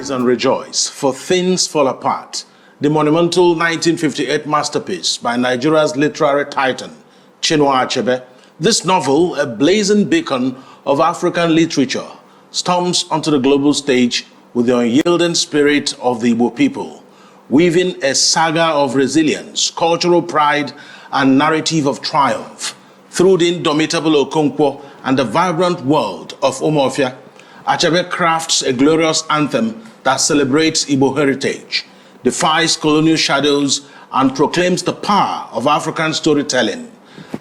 Rise and rejoice, for things fall apart. The monumental 1958 masterpiece by Nigeria's literary titan, Chinua Achebe. This novel, a blazing beacon of African literature, storms onto the global stage with the unyielding spirit of the Igbo people, weaving a saga of resilience, cultural pride, and narrative of triumph. Through the indomitable Okonkwo and the vibrant world of Umuofia, Achebe crafts a glorious anthem that celebrates Igbo heritage, defies colonial shadows, and proclaims the power of African storytelling.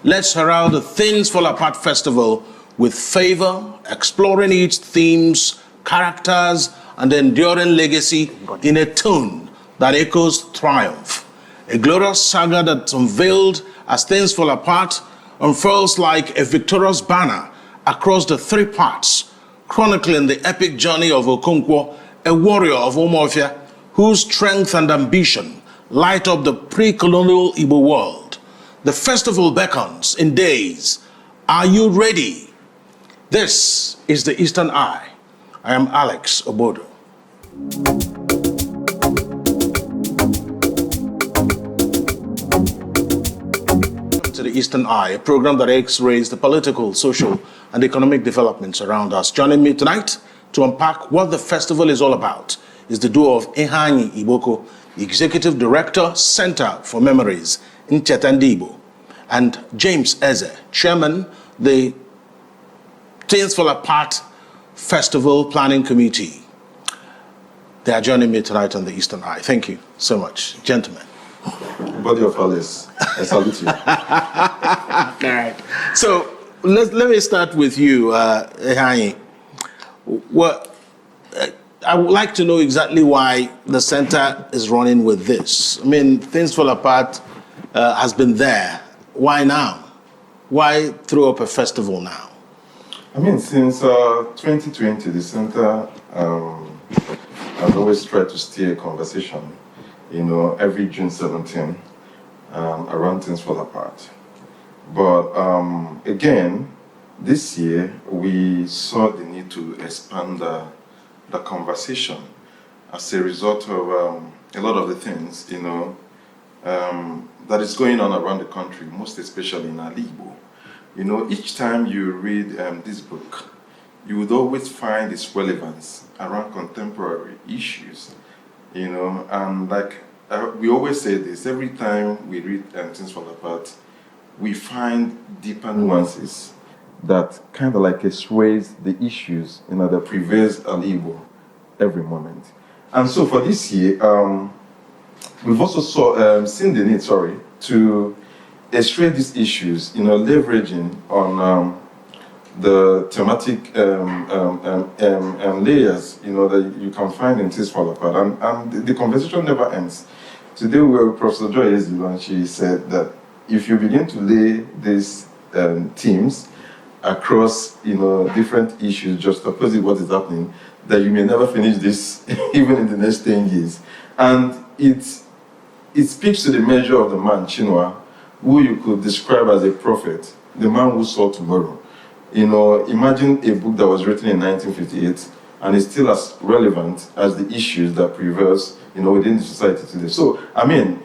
Let's herald the Things Fall Apart Festival with favor, exploring its themes, characters, and enduring legacy in a tone that echoes triumph. A glorious saga that's unveiled as Things Fall Apart unfurls like a victorious banner across the three parts, chronicling the epic journey of Okonkwo, a warrior of Umuofia, whose strength and ambition light up the pre-colonial Igbo world. The festival beckons in days. Are you ready? This is the Eastern Eye. I am Alex Ogbodo. To the Eastern Eye, a program that X-rays the political, social, and economic developments around us. Joining me tonight to unpack what the festival is all about is the duo of Iheanyi Igboko, Executive Director, Center for Memories, Ncheta Ndigbo, and James Eze, Chairman, the Things Fall Apart Festival Planning Committee. They are joining me tonight on the Eastern Eye. Thank you so much, gentlemen. Body of Alice, I salute you. All right. So let me start with you, Iheanyi. I would like to know exactly why the center is running with this. I mean, Things Fall Apart has been there. Why now? Why throw up a festival now? I mean, since 2020, the center has always tried to steer a conversation, every June 17, around Things Fall Apart. But again, this year, we saw the need to expand the conversation as a result of a lot of the things, that is going on around the country, most especially in Igbo. Each time you read this book, you would always find its relevance around contemporary issues, and like we always say this, every time we read Things Fall Apart, we find deeper nuances that kind of like assuage the issues, that prevails Igbo every moment. And so for this year, we've also seen the need, to assuage these issues, leveraging on the thematic layers, that you can find in Things Fall Apart. And the conversation never ends. Today we were with Professor Joy Ezilo, and she said that if you begin to lay these themes across, different issues, just opposite what is happening, that you may never finish this even in the next 10 years. And it speaks to the measure of the man, Chinua, who you could describe as a prophet, the man who saw tomorrow. Imagine a book that was written in 1958 and is still as relevant as the issues that prevails, within the society today. So, I mean,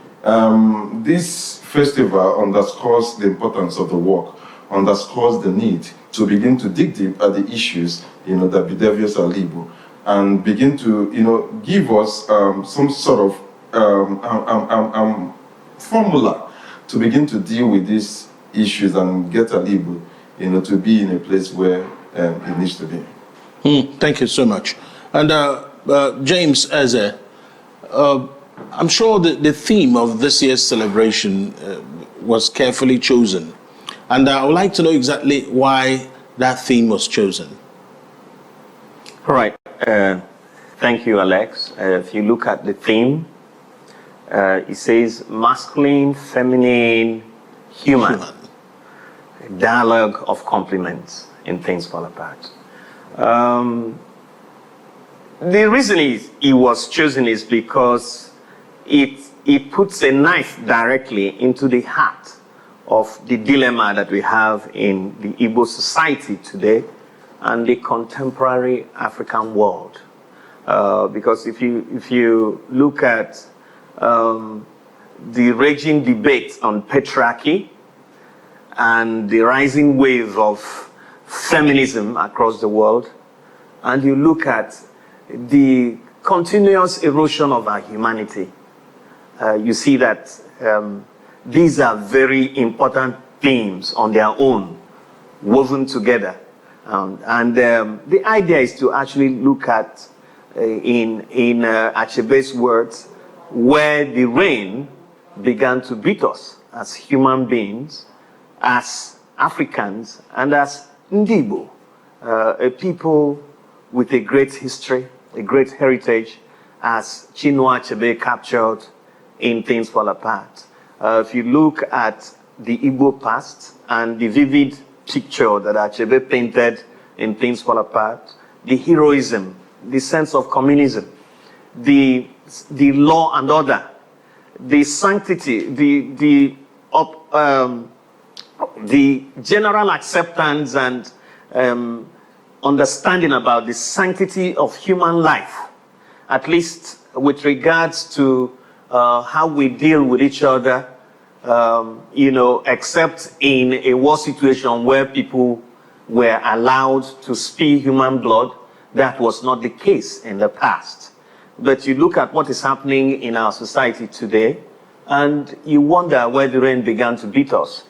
this festival underscores the importance of the work, underscores the need to begin to dig deep at the issues, that bedevious Igbo, and begin to, give us some sort of formula to begin to deal with these issues and get Igbo, to be in a place where it needs to be. Thank you so much. And James Eze, I'm sure the theme of this year's celebration was carefully chosen. And I would like to know exactly why that theme was chosen. All right. Thank you, Alex. If you look at the theme, it says masculine, feminine, human. A dialogue of complements in Things Fall Apart. The reason it was chosen is because it puts a knife directly into the heart of the dilemma that we have in the Igbo society today and the contemporary African world. because if you look at the raging debate on patriarchy and the rising wave of feminism across the world, and you look at the continuous erosion of our humanity, you see that these are very important themes on their own, woven together. The idea is to actually look at, in Achebe'S words, where the rain began to beat us as human beings, as Africans, and as Ndigbo, a people with a great history, a great heritage, as Chinua Achebe captured in Things Fall Apart. If you look at the Igbo past and the vivid picture that Achebe painted in Things Fall Apart, the heroism, the sense of communism, the law and order, the sanctity, the general acceptance and understanding about the sanctity of human life, at least with regards to how we deal with each other, except in a war situation where people were allowed to spill human blood. That was not the case in the past. But you look at what is happening in our society today, and you wonder where the rain began to beat us.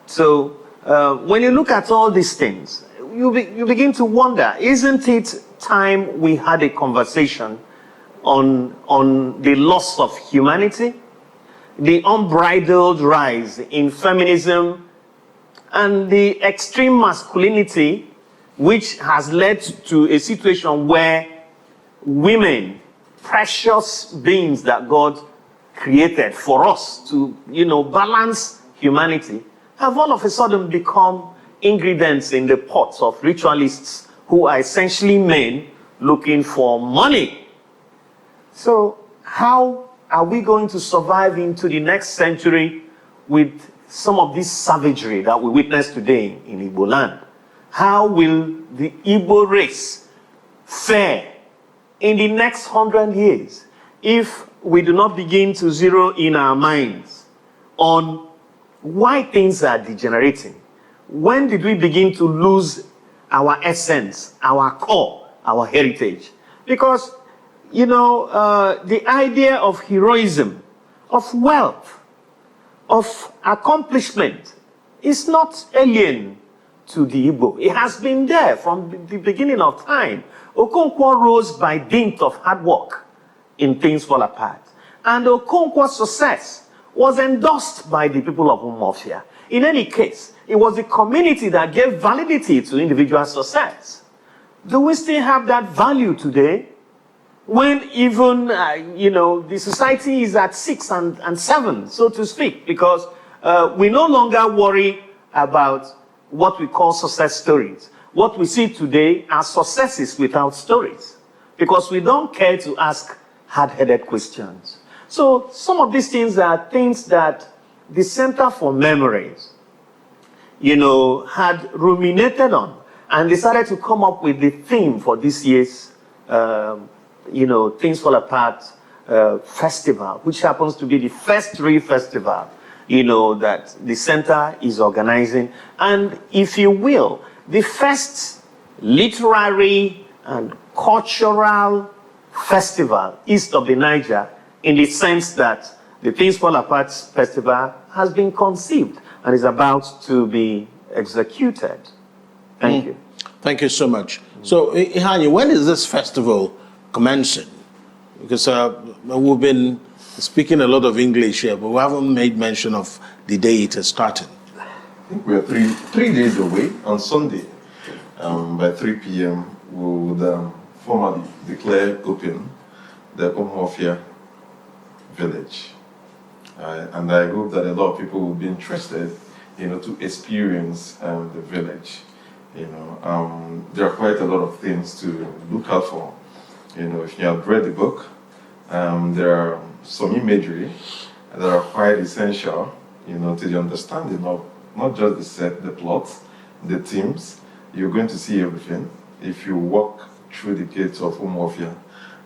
So when you look at all these things, you begin to wonder, isn't it time we had a conversation on the loss of humanity, the unbridled rise in feminism, and the extreme masculinity, which has led to a situation where women, precious beings that God created for us to, balance humanity, have all of a sudden become ingredients in the pots of ritualists who are essentially men looking for money. So how are we going to survive into the next century with some of this savagery that we witness today in Igbo land? How will the Igbo race fare in the next 100 years if we do not begin to zero in our minds on why things are degenerating? When did we begin to lose our essence, our core, our heritage? Because, the idea of heroism, of wealth, of accomplishment is not alien to the Igbo. It has been there from the beginning of time. Okonkwo rose by dint of hard work in Things Fall Apart. And Okonkwo's success was endorsed by the people of Umuofia. In any case, it was the community that gave validity to individual success. Do we still have that value today? When even, the society is at 6 and 7, so to speak, because we no longer worry about what we call success stories. What we see today are successes without stories, because we don't care to ask hard-headed questions. So some of these things are things that the Center for Memories, had ruminated on and decided to come up with the theme for this year's Things Fall Apart festival, which happens to be the first real festival, that the center is organizing. And if you will, the first literary and cultural festival east of the Niger, in the sense that the Things Fall Apart festival has been conceived and is about to be executed. Thank you. Thank you so much. So, Iheanyi, when is this festival commencing? Because we've been speaking a lot of English here, but we haven't made mention of the day it is starting. I think we are three days away. On Sunday, by 3 p.m., we would formally declare open the Umuofia village. And I hope that a lot of people will be interested, to experience the village. There are quite a lot of things to look out for. If you have read the book, there are some imagery that are quite essential, to the understanding of not just the set, the plots, the themes. You're going to see everything if you walk through the gates of Umuofia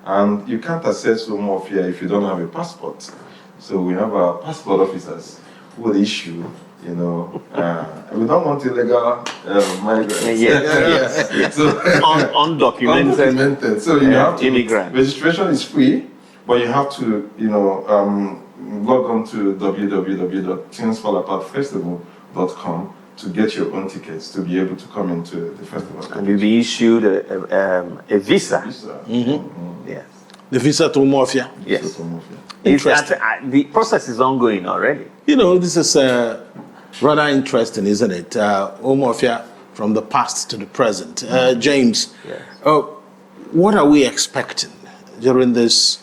And you can't access Umuofia if you don't have a passport. So we have our passport officers who will issue, we don't want illegal migrants. Yes. So, undocumented. So you have to, immigrants. registration is free, but you have to, log on to www.thingsfallapartfestival.com to get your own tickets to be able to come into the festival. And you'll be issued a visa. Yes. The visa to Umuofia? Yes. Interesting. The process is ongoing already. This is rather interesting, isn't it? Umuofia from the past to the present. James, Yes. What are we expecting during this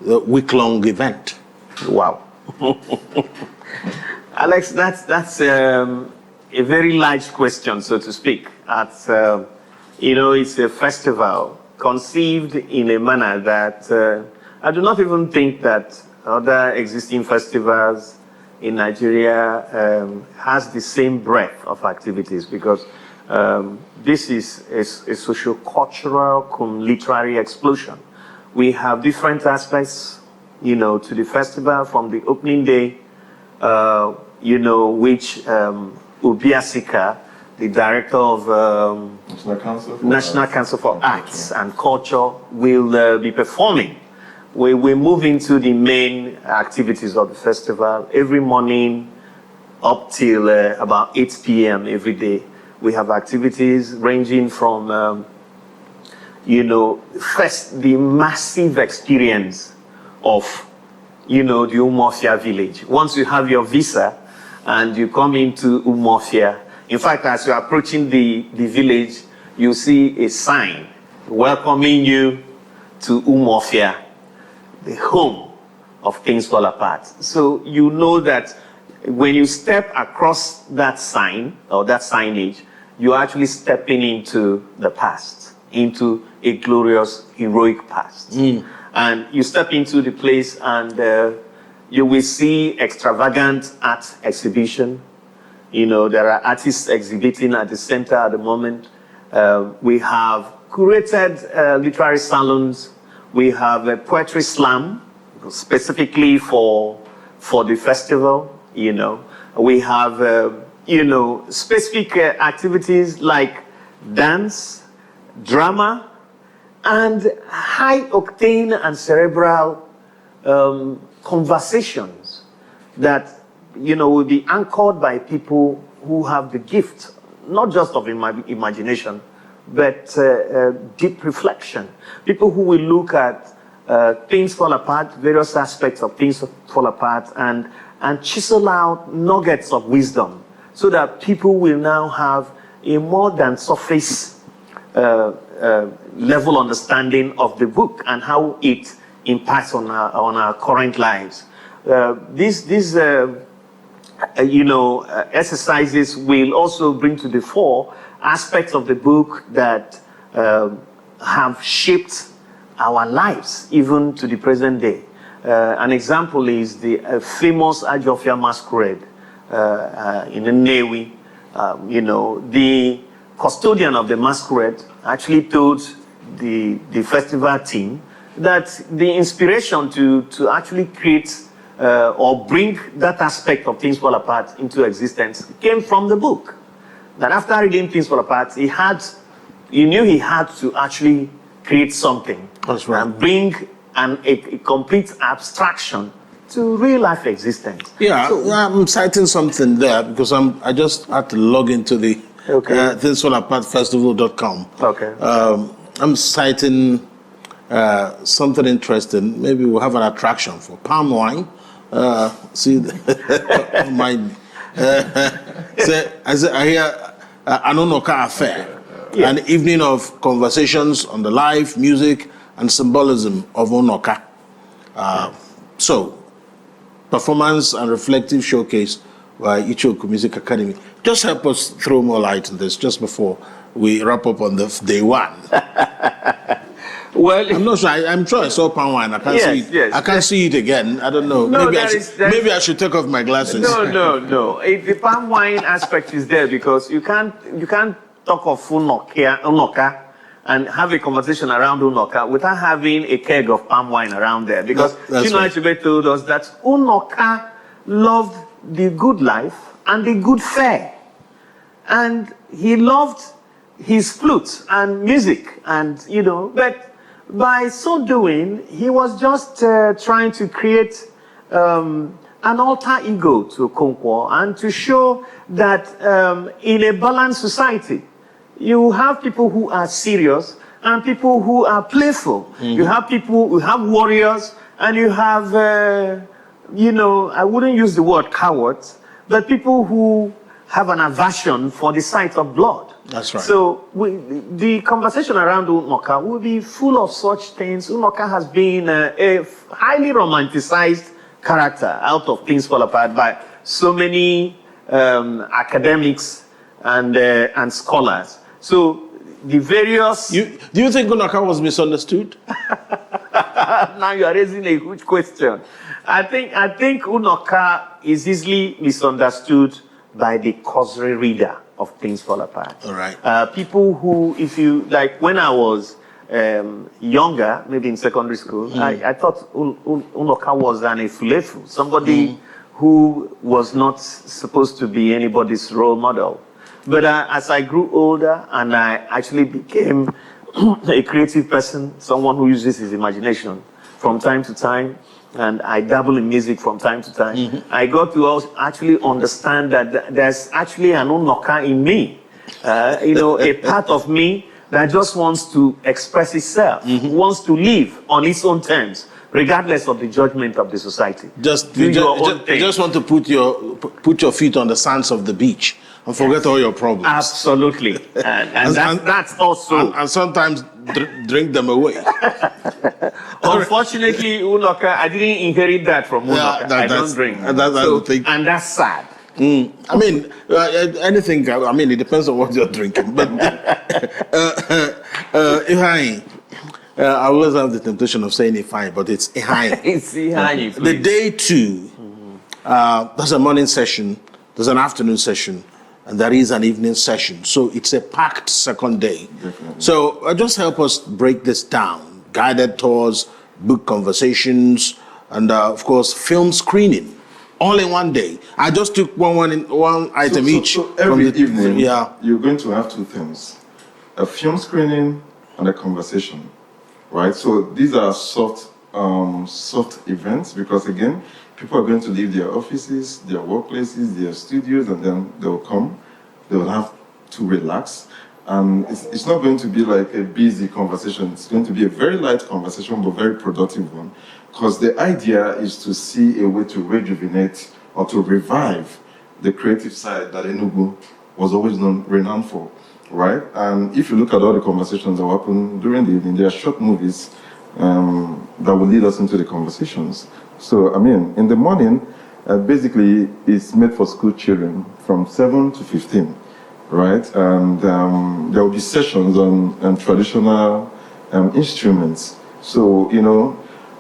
week-long event? Wow. Alex, that's a very large question, so to speak. It's a festival conceived in a manner that I do not even think that other existing festivals in Nigeria has the same breadth of activities, because this is a socio-cultural, literary explosion. We have different aspects, to the festival, from the opening day, which Ubiasika, the director of National Council for Arts and Culture, will be performing. We move into the main activities of the festival every morning up till about 8 p.m. every day. We have activities ranging from, first, the massive experience of, the Umuofia village. Once you have your visa and you come into Umuofia, in fact, as you're approaching the village, you see a sign welcoming you to Umuofia, the home of Things Fall Apart. So you know that when you step across that sign or that signage, you're actually stepping into the past, into a glorious, heroic past. And you step into the place and you will see extravagant art exhibition. There are artists exhibiting at the center at the moment. We have curated literary salons. We have a poetry slam, specifically for the festival. We have specific activities like dance, drama, and high octane and cerebral conversations that will be anchored by people who have the gift, not just of imagination, but deep reflection. People who will look at Things Fall Apart, various aspects of Things Fall Apart, and chisel out nuggets of wisdom, so that people will now have a more than surface level understanding of the book and how it impacts on our current lives. These exercises will also bring to the fore aspects of the book that have shaped our lives even to the present day. An example is the famous Ajofia masquerade in Nnewi. The custodian of the masquerade actually told the festival team that the inspiration to actually create or bring that aspect of Things Fall Apart into existence came from the book. That after reading Things Fall Apart, he knew he had to actually create something. That's right. And bring a complete abstraction to real life existence. Yeah, so, I'm citing something there because I just had to log into the thingsfallapartfestival.com. Okay. I'm citing something interesting. Maybe we'll have an attraction for palm wine. See, my I hear Anonoka Afia, an evening of conversations on the life, music, and symbolism of Onoka. So, performance and reflective showcase by Ichoku Music Academy. Just help us throw more light on this just before we wrap up on the day one. Well, I'm not sure. I'm sure I saw palm wine. I can't see it. Yes. I can't see it again. I don't know. No, maybe I should take off my glasses. No. The palm wine aspect is there because you can't talk of Unoka and have a conversation around Unoka without having a keg of palm wine around there. Because Chinua Achebe told us that Unoka loved the good life and the good fare. And he loved his flute and music, and but by so doing, he was just trying to create an alter ego to Okonkwo and to show that in a balanced society, you have people who are serious and people who are playful. You have people, you have warriors, and you have, I wouldn't use the word cowards, but people who have an aversion for the sight of blood. That's right. So the conversation around Unoka will be full of such things. Unoka has been a highly romanticized character out of Things Fall Apart by so many academics and scholars. So the various... Do you think Unoka was misunderstood? Now you are raising a huge question. I think Unoka is easily misunderstood by the cursory reader of Things Fall Apart. All right. People who, if you, like when I was younger, maybe in secondary school, I thought Unoka was an efulefu, somebody who was not supposed to be anybody's role model. But as I grew older and I actually became a creative person, someone who uses his imagination from time to time, and I dabble in music from time to time, I got to actually understand that there's actually an Unoka in me, a part of me that just wants to express itself, wants to live on its own terms, regardless of the judgment of the society. You just want to put your feet on the sands of the beach and forget all your problems. Absolutely. And that's also... And sometimes drink them away. Unfortunately, Unoka, I didn't inherit that from Unoka. I don't drink. And that's sad. I mean, anything, it depends on what you're drinking. But Iheanyi, I always have the temptation of saying Iheanyi, but it's Iheanyi. It's Iheanyi, please. The day two, there's a morning session, there's an afternoon session, and there is an evening session. So it's a packed second day. Definitely. So just help us break this down. Guided tours, book conversations, and of course, film screening. All in one day. I just took one item each. So every evening, yeah, you're going to have two things: a film screening and a conversation, right? So these are soft events because again, people are going to leave their offices, their workplaces, their studios, and then they will come. They will have to relax, and it's not going to be like a busy conversation. It's going to be a very light conversation, but very productive one. Because the idea is to see a way to rejuvenate or to revive the creative side that Enugu was always renowned for, right? And if you look at all the conversations that happen during the evening, there are short movies that will lead us into the conversations. So, in the morning, basically, it's made for school children from 7 to 15, right? And there will be sessions on traditional instruments. So,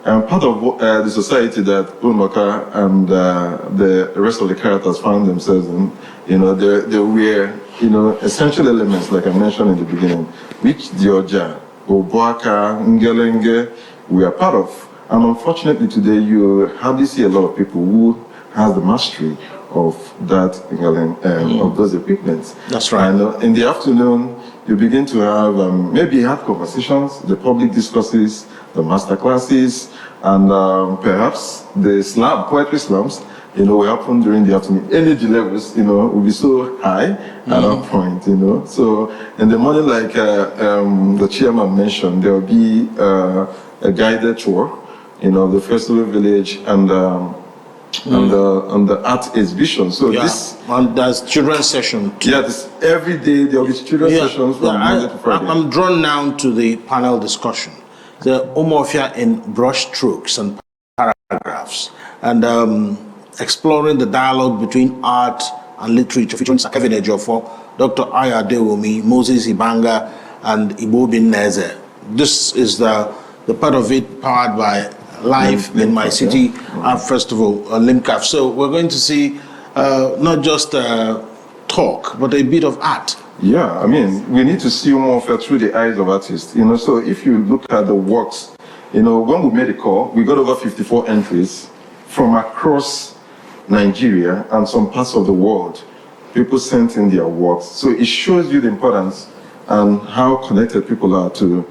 part of the society that Unoka and the rest of the characters found themselves in, they were, essential elements, like I mentioned in the beginning, which Dioja, Oboaka, Ngelenge, we are part of. And unfortunately today, you hardly see a lot of people who has the mastery of that, of those equipments. That's right. And in the afternoon, you begin to have maybe hard conversations, the public discourses, the master classes, and perhaps the poetry slams, will happen during the afternoon. Energy levels, will be so high at that point, So in the morning, like the chairman mentioned, there will be a guided tour, of the festival village and the art exhibition. So and there's children's session too. Yeah, every day there will be children's sessions from Monday to Friday. I'm drawn now to the panel discussion. The Umuofia in brush strokes and paragraphs, and exploring the dialogue between art and literature, featuring Kevin Ejiofor, Dr. Ayadewomi, Moses Ibanga, and Igbo bin Neze. This is the part of it powered by Life in My City Art Festival, LIMCAF. So we're going to see not just talk, but a bit of art Yeah, I mean, we need to see Umuofia through the eyes of artists. So if you look at the works, when we made a call, we got over 54 entries from across Nigeria and some parts of the world. People sent in their works. So it shows you the importance and how connected people are to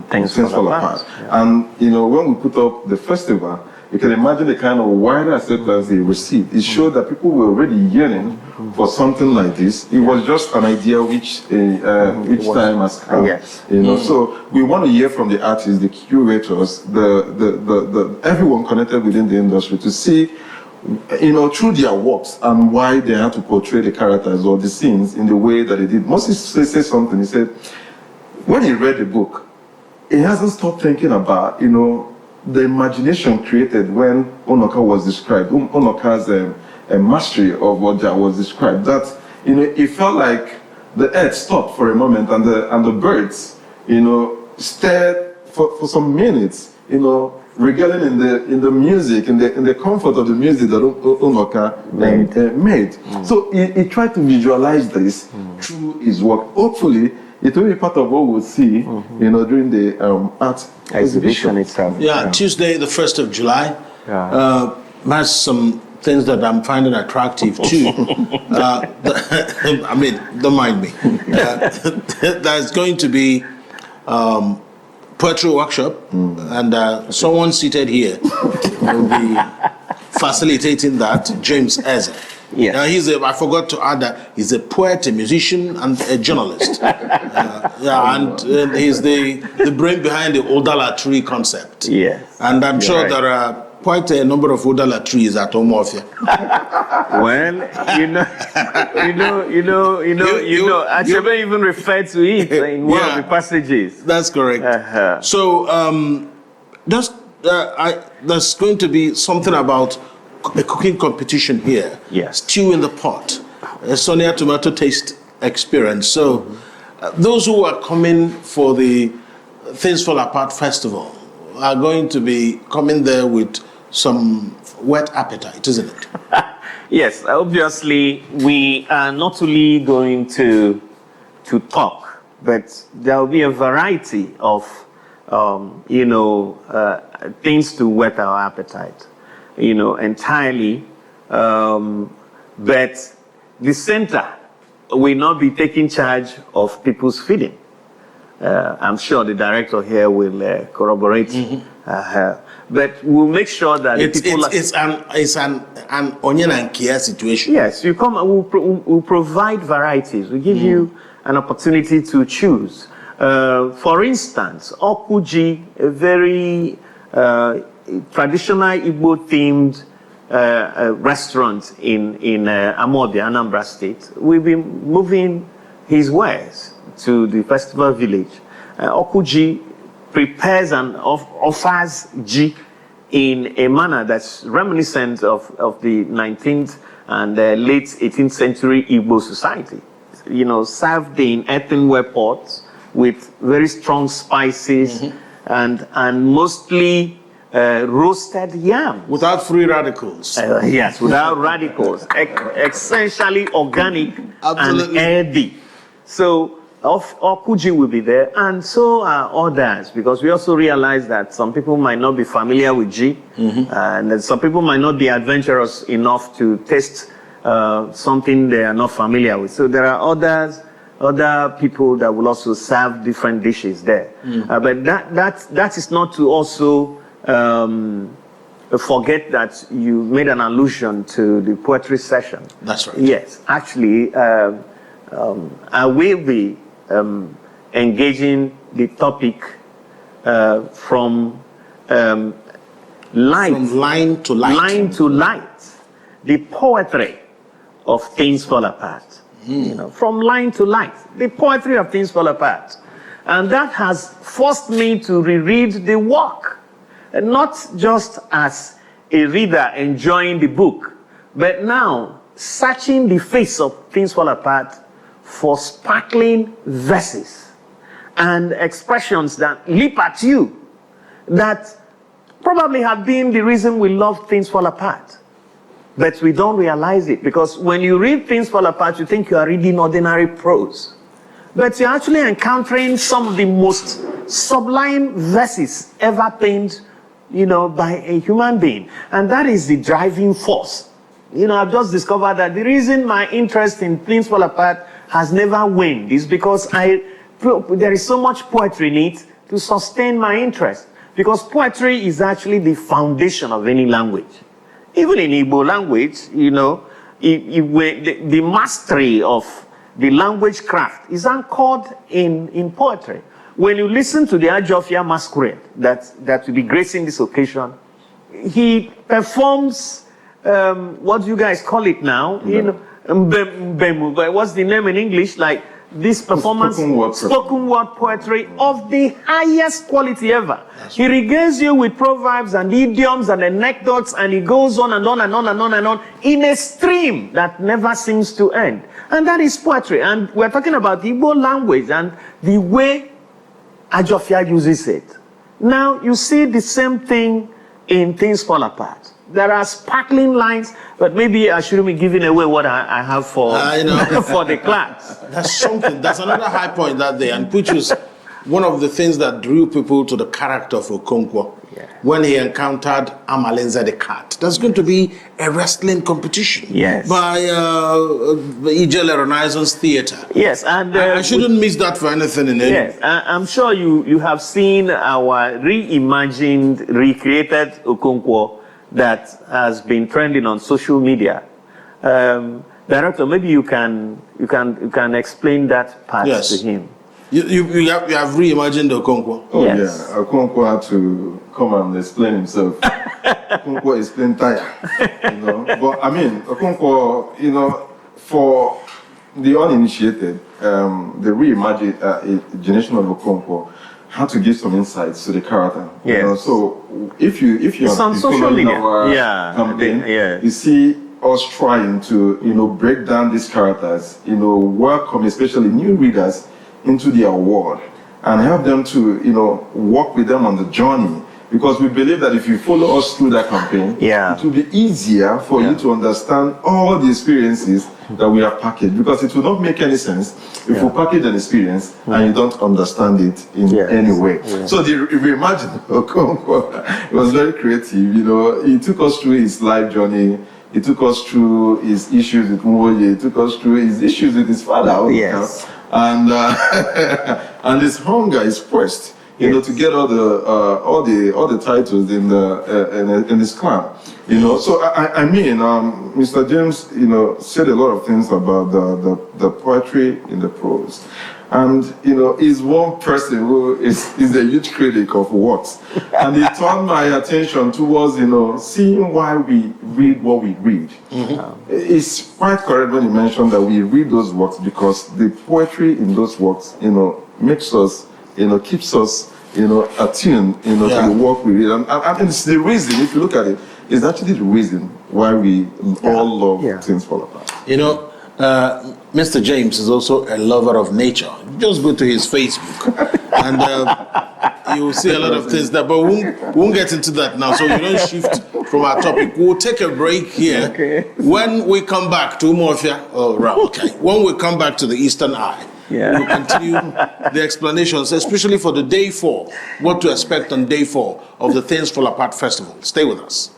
Things Fall Apart. Yeah. And, when we put up the festival, you can imagine the kind of wider acceptance they received. It showed that people were already yearning for something like this. It was just an idea which each time has come. Yes. So we want to hear from the artists, the curators, the everyone connected within the industry to see, through their works and why they had to portray the characters or the scenes in the way that they did. Moses said something. He said, when he read the book, he hasn't stopped thinking about, the imagination created when Onoka was described, Onoka's mastery of what was described, that, it felt like the earth stopped for a moment and the birds, stared for some minutes, regaling in the music, in the comfort of the music that Onoka made. So he tried to visualize this through his work. Hopefully, it will be part of what we'll see, during the art exhibition itself. Yeah, Tuesday, the 1st of July. Yeah. Has some things that I'm finding attractive too. I mean, don't mind me. There's going to be poetry workshop, and someone seated here will be facilitating that, James Eze. Yes. I forgot to add that he's a poet, a musician, and a journalist. And he's the brain behind the Odala tree concept. Yes. And I'm sure right. there are quite a number of Odala trees at Umuofia. Well, Achebe even referred to it in one of the passages. That's correct. Uh-huh. So, there's going to be something about a cooking competition here. Yes. Stew in the pot, a Sonia tomato taste experience. So, those who are coming for the Things Fall Apart festival are going to be coming there with some whet appetite, isn't it? Yes, obviously we are not only going to talk, but there will be a variety of things to whet our appetite, entirely. But the center will not be taking charge of people's feeding. I'm sure the director here will corroborate. But we'll make sure that it's an onion and kia situation. Yes, you come. We'll provide varieties. We give you an opportunity to choose. For instance, Okuji, a very traditional Igbo themed restaurant in Amodia, Anambra State, will be moving his wares to the festival village. Okuji prepares and offers ji in a manner that's reminiscent of the 19th and late 18th century Igbo society. Served in earthenware pots with very strong spices and mostly roasted yam. Without free radicals. Yes, without radicals. Essentially organic and healthy. So, Okuji will be there, and so are others, because we also realize that some people might not be familiar with G, and some people might not be adventurous enough to taste something they are not familiar with. So there are other people that will also serve different dishes there. But that is not to also forget that you made an allusion to the poetry session. That's right. Yes, actually, I will be engaging the topic from light. From line to light. Line to light. The poetry of Things Fall Apart. From line to light. The poetry of Things Fall Apart. And that has forced me to reread the work. And not just as a reader enjoying the book, but now searching the face of Things Fall Apart for sparkling verses and expressions that leap at you, that probably have been the reason we love Things Fall Apart. But we don't realize it, because when you read Things Fall Apart, you think you are reading ordinary prose. But you're actually encountering some of the most sublime verses ever penned, by a human being. And that is the driving force. I've just discovered that the reason my interest in Things Fall Apart has never waned is because there is so much poetry in it to sustain my interest. Because poetry is actually the foundation of any language. Even in Igbo language, the mastery of the language craft is anchored in poetry. When you listen to the Ajofia masquerade that will be gracing this occasion, he performs, what do you guys call it now? Mbemu. What's the name in English? Like this performance, spoken word poetry of the highest quality ever. He regales you with proverbs and idioms and anecdotes, and he goes on and on and on and on and on in a stream that never seems to end. And that is poetry. And we're talking about the Igbo language and the way Ajofia uses it. Now, you see the same thing in Things Fall Apart. There are sparkling lines, but maybe I shouldn't be giving away what I have for, for the class. That's something. That's another high point that day, and which was one of the things that drew people to the character of Okonkwo. Yeah. When he encountered Amalenza the cat. There's going to be a wrestling competition by Ijele Renaissance Theatre. Yes, and I shouldn't miss that for anything in it. Yes, I'm sure you have seen our reimagined, recreated Okonkwo that has been trending on social media. Director, maybe you can explain that part to him. You have reimagined Okonkwo. Oh yes. Yeah, Okonkwo had to come and explain himself. Okonkwo explained tire, But I mean, Okonkwo, for the uninitiated, the reimagined generation of Okonkwo had to give some insights to the character. Yes. So if you it's on social media, campaign, you see us trying to break down these characters, welcome especially new readers into their world and help them to walk with them on the journey, because we believe that if you follow us through that campaign, it will be easier for you to understand all the experiences that we have packaged, because it will not make any sense if we package an experience and you don't understand it in any way. So if you imagine Okonkwo, it was very creative. He took us through his life journey. He took us through his issues with Mwoye. He took us through his issues with his father. And his hunger, his quest, to get all the titles in his clan. So I mean, Mr. James, said a lot of things about the poetry in the prose. And, he's one person who is a huge critic of works. And he turned my attention towards, seeing why we read what we read. It's quite correct when you mentioned that we read those works because the poetry in those works, makes us, keeps us, attuned, to the work we read. And it's the reason, if you look at it, it's actually the reason why we all love Things Fall Apart. Mr. James is also a lover of nature. Just go to his Facebook and you will see a lot of things there, but we won't get into that now, so we don't shift from our topic. We'll take a break here. When we come back to Umuofia, when we come back to the Eastern Eye, we'll continue the explanations, especially for the day 4, what to expect on day 4 of the Things Fall Apart Festival. Stay with us.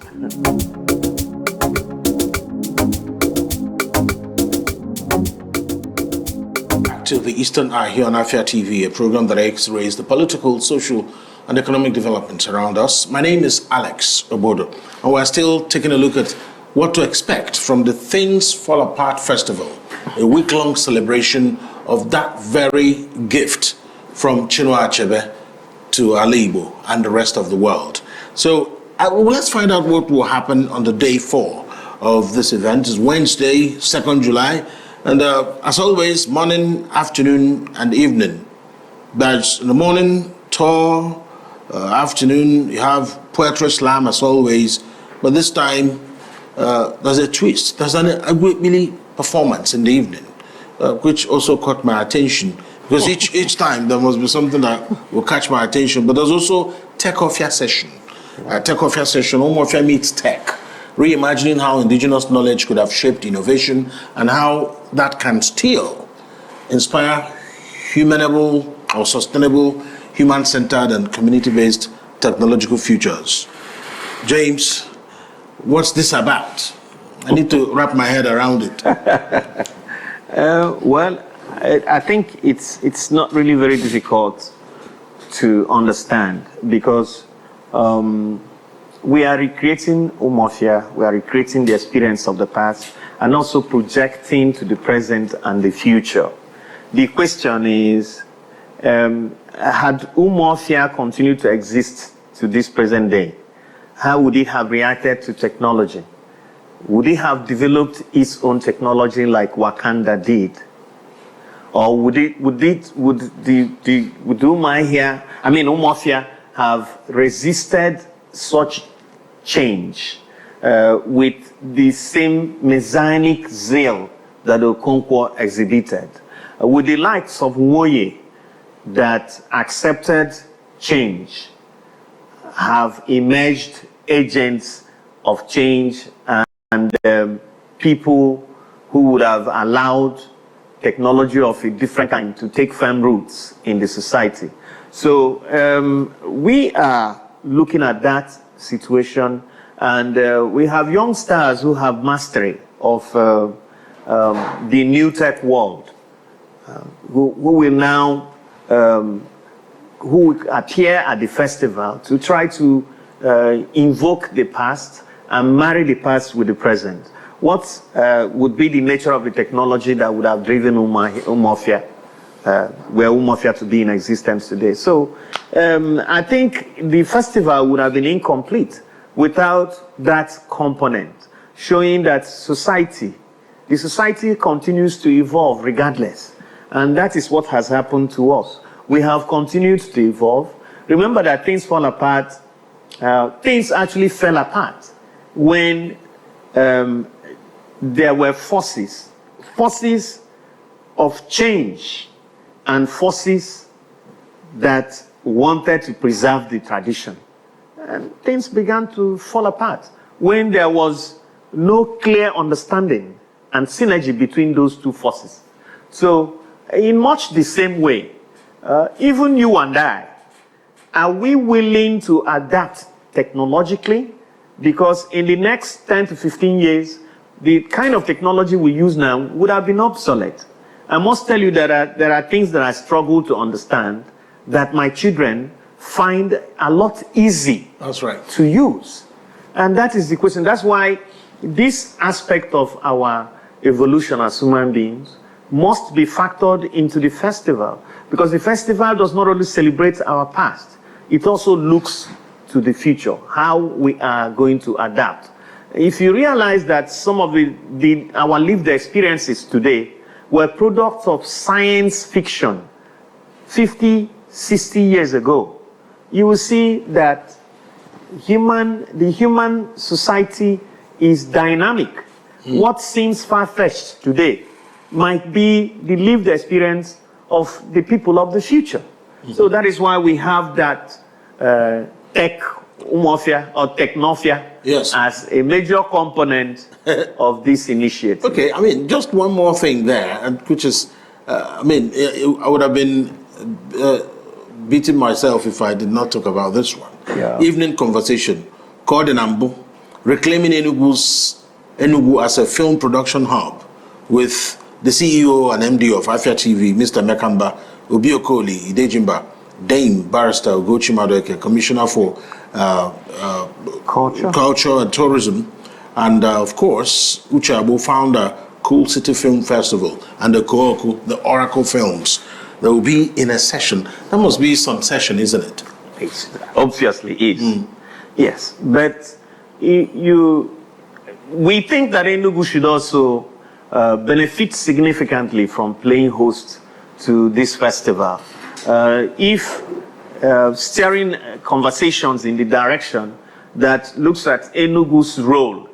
To the Eastern Eye here on Afia TV, a program that X-rays the political, social, and economic developments around us. My name is Alex Ogbodo, and we're still taking a look at what to expect from the Things Fall Apart Festival, a week-long celebration of that very gift from Chinua Achebe to Igbo and the rest of the world. So let's find out what will happen on the day 4 of this event. It's Wednesday, 2nd July. And as always, morning, afternoon, and evening. That's in the morning, tour, afternoon, you have poetry slam as always. But this time, there's a twist. There's a mini performance in the evening, which also caught my attention. Because each time there must be something that will catch my attention. But there's also Tech Ofia session. Tech Ofia session, Umuofia meets tech. reimagining how indigenous knowledge could have shaped innovation and how that can still inspire humanable or sustainable, human-centered and community-based technological futures. James, what's this about? I need to wrap my head around it. Well, I think it's not really very difficult to understand because we are recreating Umuofia, we are recreating the experience of the past and also projecting to the present and the future. The question is, had Umuofia continued to exist to this present day, how would it have reacted to technology? Would it have developed its own technology like Wakanda did? Or would Umuofia have resisted such change with the same messianic zeal that Okonkwo exhibited? Would the likes of Nwoye that accepted change have emerged agents of change and people who would have allowed technology of a different kind to take firm roots in the society? So we are looking at that situation, and we have young stars who have mastery of the new tech world, who will now who appear at the festival to try to invoke the past and marry the past with the present. What would be the nature of the technology that would have driven Umuofia, were Umuofia to be in existence today? So I think the festival would have been incomplete without that component, showing that the society continues to evolve regardless. And that is what has happened to us. We have continued to evolve. Remember that things fall apart. Things actually fell apart when there were forces of change and forces that wanted to preserve the tradition. And things began to fall apart when there was no clear understanding and synergy between those two forces. So in much the same way, even you and I, are we willing to adapt technologically? Because in the next 10 to 15 years, the kind of technology we use now would have been obsolete. I must tell you that there are things that I struggle to understand that my children find a lot easy to use. And that is the question. That's why this aspect of our evolution as human beings must be factored into the festival, because the festival does not only celebrate our past, it also looks to the future, how we are going to adapt. If you realize that some of our lived experiences today were products of science fiction 50, 60 years ago, you will see that the human society is dynamic. What seems far-fetched today might be the lived experience of the people of the future. So that is why we have that tech Umuofia or Technofia as a major component of this initiative. Okay, I mean, just one more thing there, which is, I would have been beating myself if I did not talk about this one. Evening conversation, called in Ambu, reclaiming Enugu as a film production hub, with the CEO and MD of Afia TV, Mr. Mekamba, Obiokoli Idejimba, Dame Barrister Ugochi Madueke, Commissioner for Culture and Tourism, and of course, Uchabo founder, Cool City Film Festival, and the Kooku, the Oracle Films. There will be in a session. That must be some session, isn't it? It obviously is. Yes, but we think that Enugu should also benefit significantly from playing host to this festival. If steering conversations in the direction that looks at Enugu's role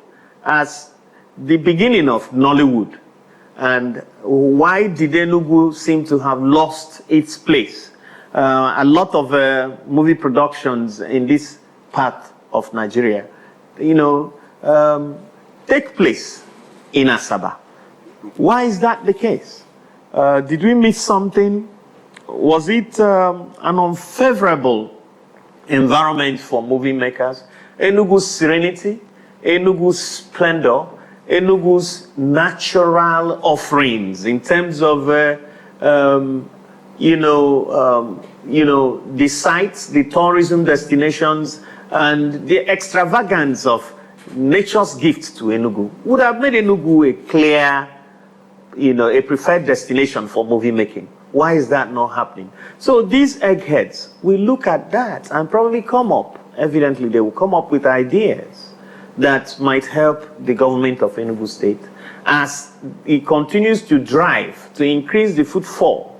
as the beginning of Nollywood, and why did Enugu seem to have lost its place? A lot of movie productions in this part of Nigeria, take place in Asaba. Why is that the case? Did we miss something? Was it an unfavorable environment for movie makers? Enugu's serenity, Enugu's splendor, Enugu's natural offerings in terms of, the sites, the tourism destinations, and the extravagance of nature's gift to Enugu would have made Enugu a clear, a preferred destination for movie making. Why is that not happening? So these eggheads will look at that and probably come up, evidently they will come up with ideas that might help the government of Enugu State as it continues to drive to increase the footfall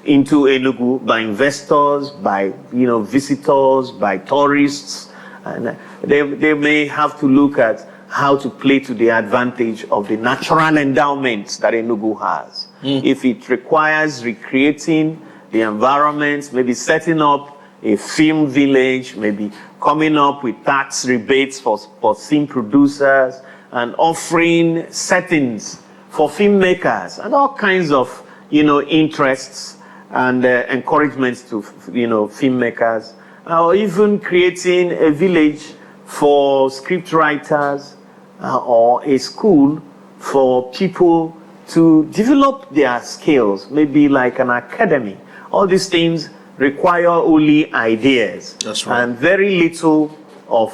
into Enugu by investors, by visitors, by tourists, and they may have to look at how to play to the advantage of the natural endowments that Enugu has. If it requires recreating the environment, maybe setting up a film village, maybe coming up with tax rebates for film producers and offering settings for filmmakers and all kinds of interests and encouragements to filmmakers, or even creating a village for script writers or a school for people to develop their skills, maybe like an academy. All these things require only ideas. That's right. And very little of,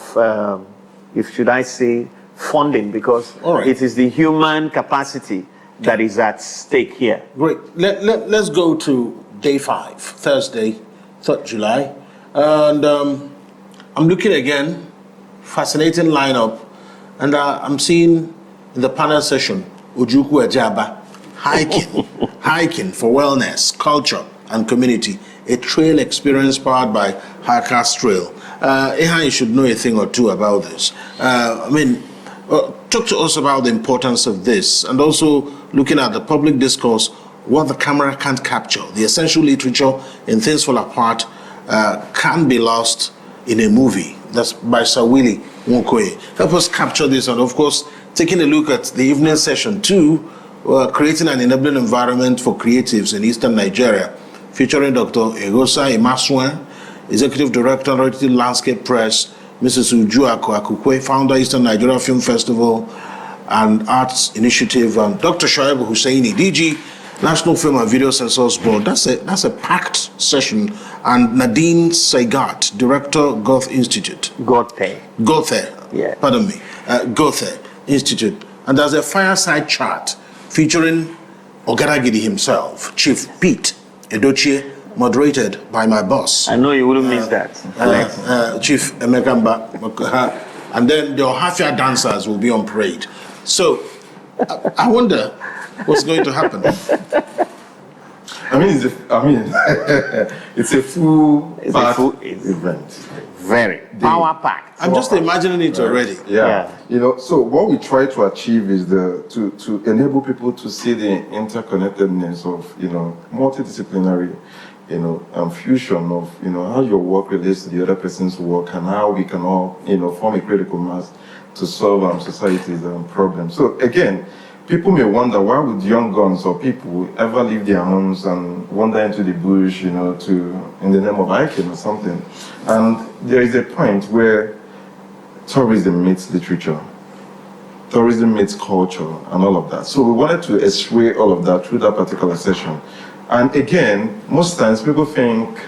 should I say, funding, because it is the human capacity that is at stake here. Great. Let's go to day 5, Thursday, 3rd July. And I'm looking again, fascinating lineup. And I'm seeing in the panel session, Ojukwu Ejaba, hiking for wellness, culture, and community, a trail experience powered by Harkas Trail. Iheanyi should know a thing or two about this. Talk to us about the importance of this, and also looking at the public discourse, what the camera can't capture. The essential literature in Things Fall Apart can be lost in a movie. That's by Sir Willie Nwokoye. Help us capture this, and of course, taking a look at the evening session too, creating an enabling environment for creatives in Eastern Nigeria, featuring Dr. Egosa Imasuen, Executive Director, Narrative Landscape Press, Mrs. Ujuako Akukwe, founder, Eastern Nigeria Film Festival and Arts Initiative, and Dr. Shoaib Husseini, DG, National Film and Video Censors Board. That's a packed session. And Nadine Saigat, Director, Goethe Institute. Goethe. Yeah. Pardon me. Goethe Institute. And there's a fireside chat featuring Ogaragidi himself, Chief Pete Edochie, moderated by my boss. I know you wouldn't miss that, Alex. Chief Emekamba. And then the Afia dancers will be on parade. So, I wonder what's going to happen. It's a full event. Very power-packed. I'm just imagining it already. Yeah. So what we try to achieve is to enable people to see the interconnectedness of, multidisciplinary, fusion of, how your work relates to the other person's work, and how we can all, form a critical mass to solve society's problems. So again, people may wonder, why would young guns or people ever leave their homes and wander into the bush, in the name of hiking or something? And there is a point where tourism meets literature, tourism meets culture, and all of that. So we wanted to assuage all of that through that particular session. And again, most times people think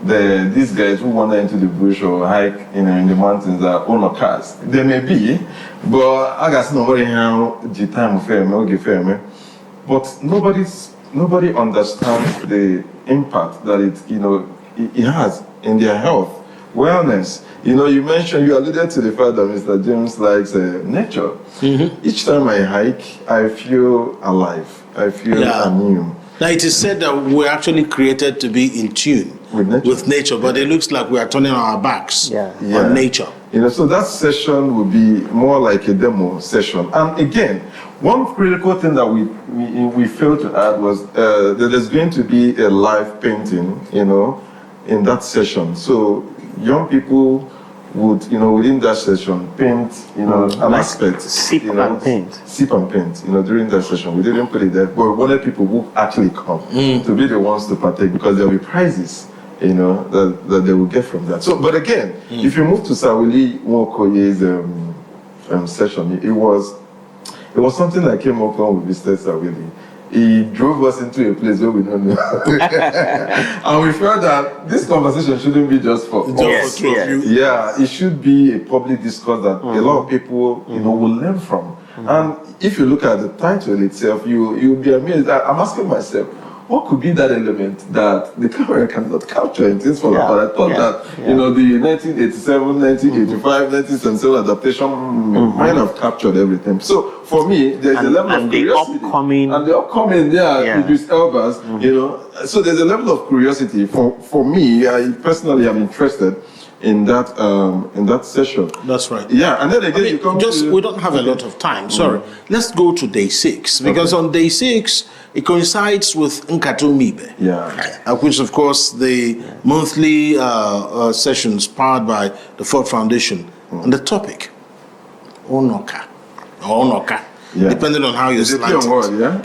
these guys who wander into the bush or hike in the mountains are owner cars. They may be, but I guess nobody has the time of fame. But nobody understands the impact that it has in their health, wellness. You alluded to the fact that Mr. James likes nature. Mm-hmm. Each time I hike, I feel alive. I feel anew. Now, it is said that we're actually created to be in tune with nature, but it looks like we are turning our backs on nature. So that session will be more like a demo session. And again, one critical thing that we failed to add was that there's going to be a live painting, in that session. So young people would, within that session, paint, an aspect. Sip and paint. Sip and paint, during that session. We didn't put it there, but we wanted people who actually come to be the ones to partake, because there will be prizes, that they will get from that. So, but again, if you move to Sawili Nwokoye's session, it was something that came up when we visited Sawili. He drove us into a place where we don't know. And we felt that this conversation shouldn't be just for us. Yeah, it should be a public discourse that a lot of people, will learn from. And if you look at the title itself, you'll be amazed. I'm asking myself, what could be that element that the camera cannot capture in Things Fall Apart? I thought that, the 1987, 1985, 1977 adaptation might have captured everything. So for me, there's a level of curiosity. And the upcoming, Idris Elba's, so there's a level of curiosity. For me, I personally am interested in that session. That's right. Yeah, and then again, we don't have a lot of time. Sorry, let's go to day 6, because on day 6 it coincides with Nkata Umibe. Which of course the monthly sessions powered by the Ford Foundation, and the topic Onoka or Onoka. Depending on how you slant it. Word,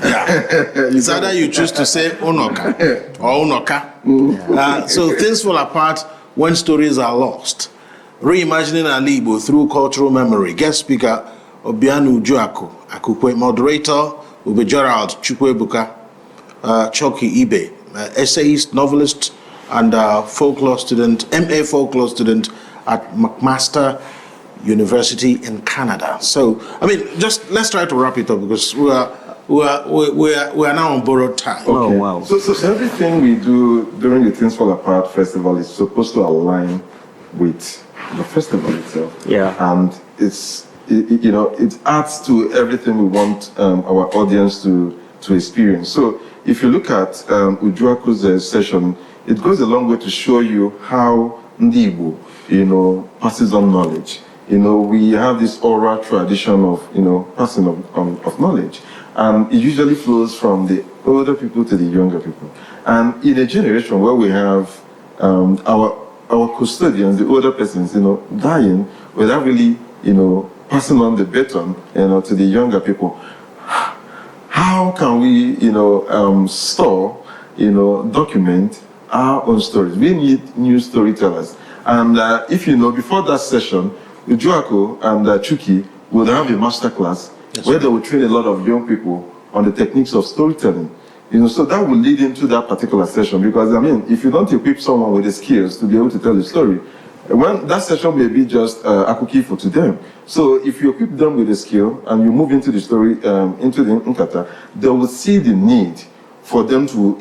It's either you choose to say Onoka or Onoka. So Things Fall Apart when stories are lost. Reimagining Ali Igbo through cultural memory. Guest speaker, Obianu Ujuaku Akukwe. Moderator, Ube Gerald Chukwebuka, Choki Ibe. Essayist, novelist, and folklore student, MA folklore student at McMaster University in Canada. So, just let's try to wrap it up, because we are now on borrowed time. Okay. Oh, wow. So everything we do during the Things Fall Apart festival is supposed to align with the festival itself. And it adds to everything we want our audience to experience. So if you look at Ujuaku's session, it goes a long way to show you how Ndigbo, passes on knowledge. We have this oral tradition of, passing of knowledge. And it usually flows from the older people to the younger people. And in a generation where we have our custodians, the older persons, dying without really, passing on the baton, to the younger people, how can we, store, document our own stories? We need new storytellers. And if before that session, Ujuaku and Chuki would have a master class where they will train a lot of young people on the techniques of storytelling. So that will lead into that particular session, because if you don't equip someone with the skills to be able to tell the story, when that session may be just akukifo to them. So if you equip them with the skill and you move into the story, into the Nkata, they will see the need for them to,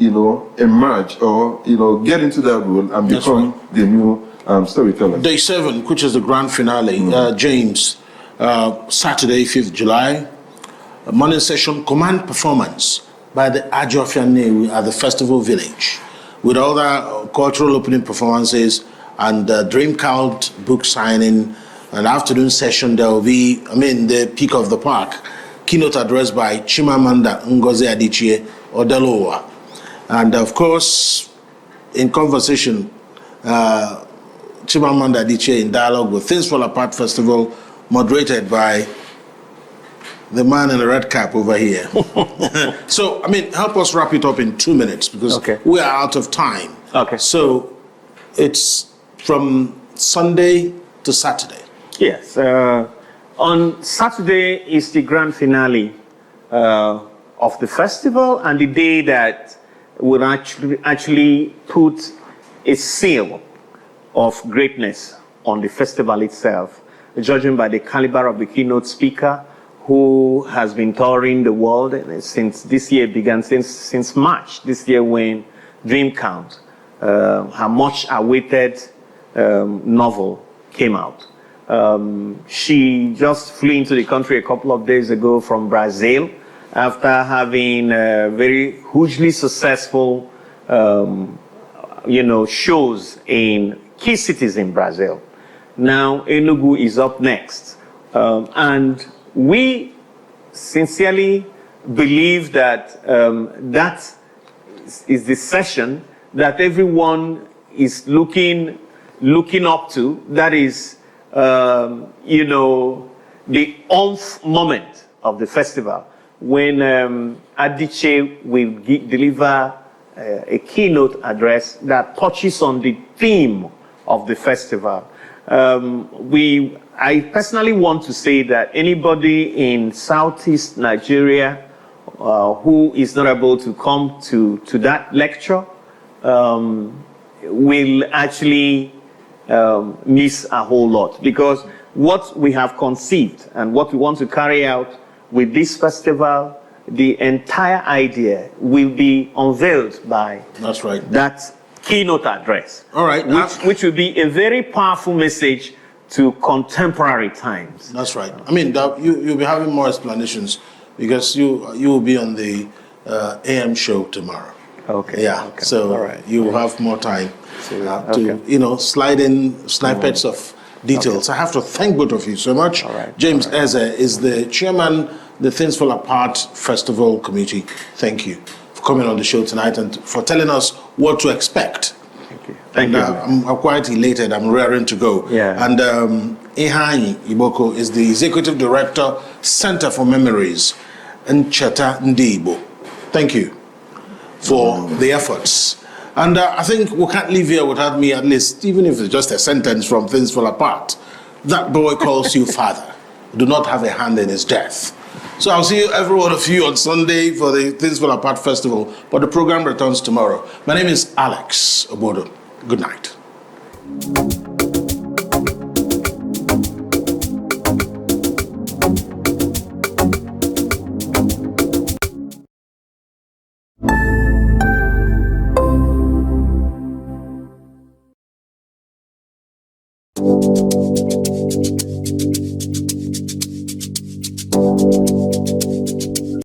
emerge or, get into that role and become the new storyteller. Day 7, which is the grand finale, James, Saturday, 5th July, a morning session, command performance by the Umuofia at the Festival Village, with other cultural opening performances and Dream Count book signing. An afternoon session, there will be, the peak of the park, keynote address by Chimamanda Ngozi Adichie Odelowa. And of course, in conversation, Chimamanda Adichie in dialogue with Things Fall Apart Festival, moderated by the man in the red cap over here. So, help us wrap it up in 2 minutes, because we are out of time. So, it's from Sunday to Saturday. Yes. On Saturday is the grand finale of the festival, and the day that will actually put a seal of greatness on the festival itself, judging by the caliber of the keynote speaker, who has been touring the world since this year began, since March this year, when Dream Count, her much awaited novel, came out. She just flew into the country a couple of days ago from Brazil, after having very hugely successful shows in key cities in Brazil. Now Enugu is up next, and we sincerely believe that that is the session that everyone is looking up to. That is you know, the moment of the festival when Adichie will deliver a keynote address that touches on the theme of the festival. I personally want to say that anybody in Southeast Nigeria who is not able to come to that lecture will actually miss a whole lot, because what we have conceived and what we want to carry out with this festival, the entire idea will be unveiled by that keynote address. All right. Which will be a very powerful message to contemporary times. That's right. I mean, you'll be having more explanations because you will be on the AM show tomorrow. Okay. Yeah. Okay. So you have more time to slide in snippets of details. I have to thank both of you so much. James Eze is the chairman, the Things Fall Apart Festival Committee. Thank you for coming on the show tonight and for telling us what to expect. Thank you. Thank you. I'm quite elated. I'm raring to go. Yeah. And Iheanyi Igboko is the executive director, Center for Memories, Ncheta, Ndigbo. Thank you for the efforts. And I think we can't leave here without me, at least, even if it's just a sentence from Things Fall Apart. That boy calls you father. Do not have a hand in his death. So I'll see every one of you on Sunday for the Things Fall Apart Festival, but the program returns tomorrow. My name is Alex Ogbodo. Good night.